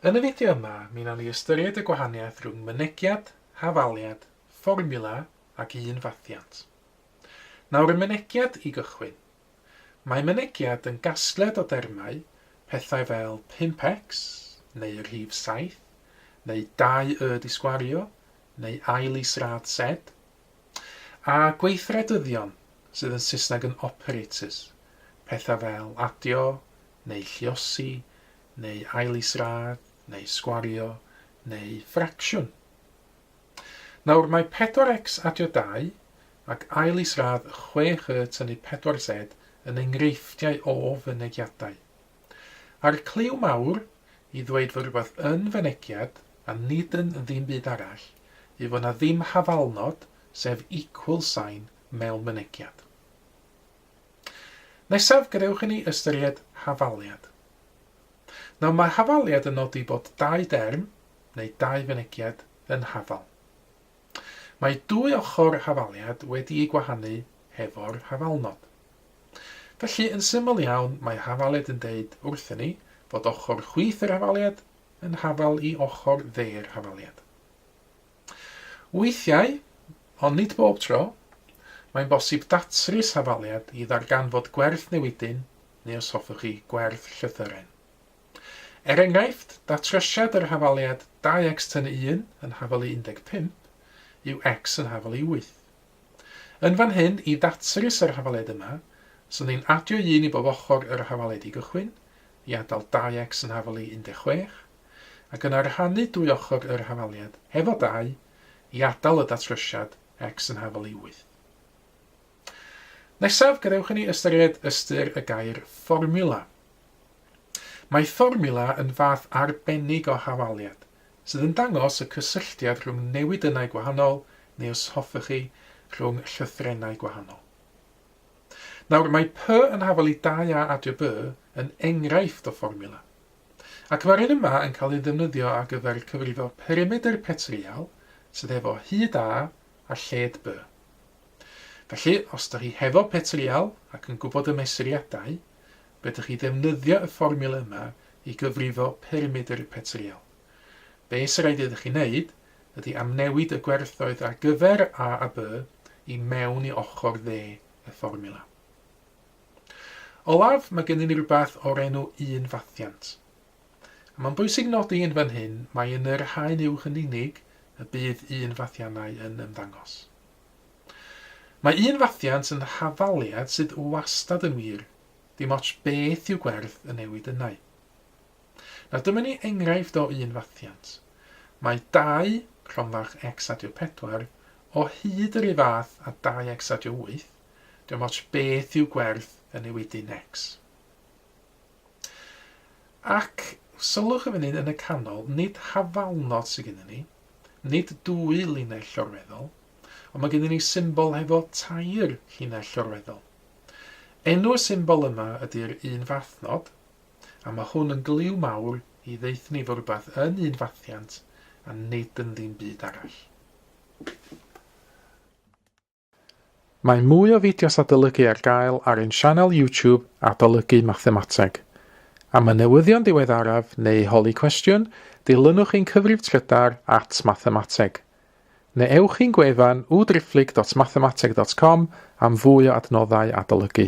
Yn y fideo yma, mi wnawn ni ystyried y gwahaniaeth rhwng mynegiad, hafaliad, fformula ac unfathiant. Nawr y mynegiad i gychwyn. Mae mynegiad yn gasgliad o dermau, pethau fel 5x, neu rhif 7, neu 2y disgwario, neu ail israd z, a gweithredyddion, sydd yn Saesneg yn operators, pethau fel adio, neu lluosi, neu ail israd, neu sgwario, neu ffracsiwn. Nawr mae 4x adio 2 ac ail israd 6y tynnu 4z yn enghreifftiau o fynegiadau. A'r cliw mawr i ddweud fod rhywbeth yn fynegiad a nid yn ddim byd arall i fod na ddim hafalnod sef equal sign mewn mynegiad. Nesaf gadewch i ni ystyried hafaliad. Nawr mae hafaliad yn nodi bod 2 derm neu 2 fynegiad yn hafal. Mae 2 ochr hafaliad wedi'i gwahanu hefo'r hafalnod. Felly, yn syml iawn, mae hafaliad yn deud wrthyn ni fod ochr chwith yr hafaliad yn hafal i ochr dde'r hafaliad. Weithiau, ond nid bob tro, mae'n bosib datrys hafaliad i ddarganfod gwerth newidyn neu os hoffwch chi gwerth llythyren. Enghraifft, datrysiad yr hafaliad 2x tynnu 1 yn hafal i 15 yw x yn hafal i 8. Yn fan hyn, i datrys yr hafaliad yma, so ni'n adio 1 i bob ochr yr hafaliad i gychwyn, i adael 2x yn hafal i 16, ac yn arhannu 2 ochr yr hafaliad hefo 2 i adael y datrysiad x yn hafal i 8. Nesaf, gadewch i ni ystyried ystyr y gair fformula. Mae fformula yn fath arbennig o hafaliad, sydd yn dangos y cysylltiad rhwng newidynau gwahanol neu os hoffwch chi rhwng llythrennau gwahanol. Nawr, mae P yn hafal i 2a adio B yn enghraifft o fformula, ac mae'r un yma yn cael ei ddefnyddio ar gyfer cyfrifo perimeter petriol sydd efo hyd A a lled B. Felly, os ydych chi hefo petriol ac yn gwybod y mesuriadau, byddwch chi ddefnyddio y fformula yma i gyfrifo perimeter petriol. Be sy'n rhaid idych chi wneud ydy amnewid y gwerthoedd ar gyfer A a B i mewn i ochr dde y fformula. Olaf, mae gennym ni rhywbeth o'r enw unfathiant. Mae'n bwysig nodi yn fan hyn mae yn yr haen uwch yn unig y bydd unfathiannau yn ymddangos. Mae unfathiant yn hafaliad sydd wastad yn wir, dim ots beth yw gwerth y newidynau. Nawr dyma ni enghraifft o unfathiant. Mae 2 rhomfach x adio 4 o hyd yr un fath a 2x adio 8, dim ots beth yw gwerth y newidyn x. Ac sylwch y fan hyn yn y canol, nid hafalnod sydd gennym ni, nid 2 linell llorweddol, ond mae gennym ni symbol hefo 3 linell llorweddol. Enw y symbol yma ydy'r unfathnod, a mae hwn yn gliw mawr i ddeithio ni fod rhywbeth yn unfathiant a nid yn ddim byd arall. Mae mwy o fideos adolygu ar gael ar ein sianel YouTube Adolygu Mathemateg. Am y newyddion diweddaraf neu holi cwestiwn, dilynwch ein cyfrif trydar @mathemateg. Neu ewch i'n gwefan www.mathemateg.com am fwy o adnoddau adolygu.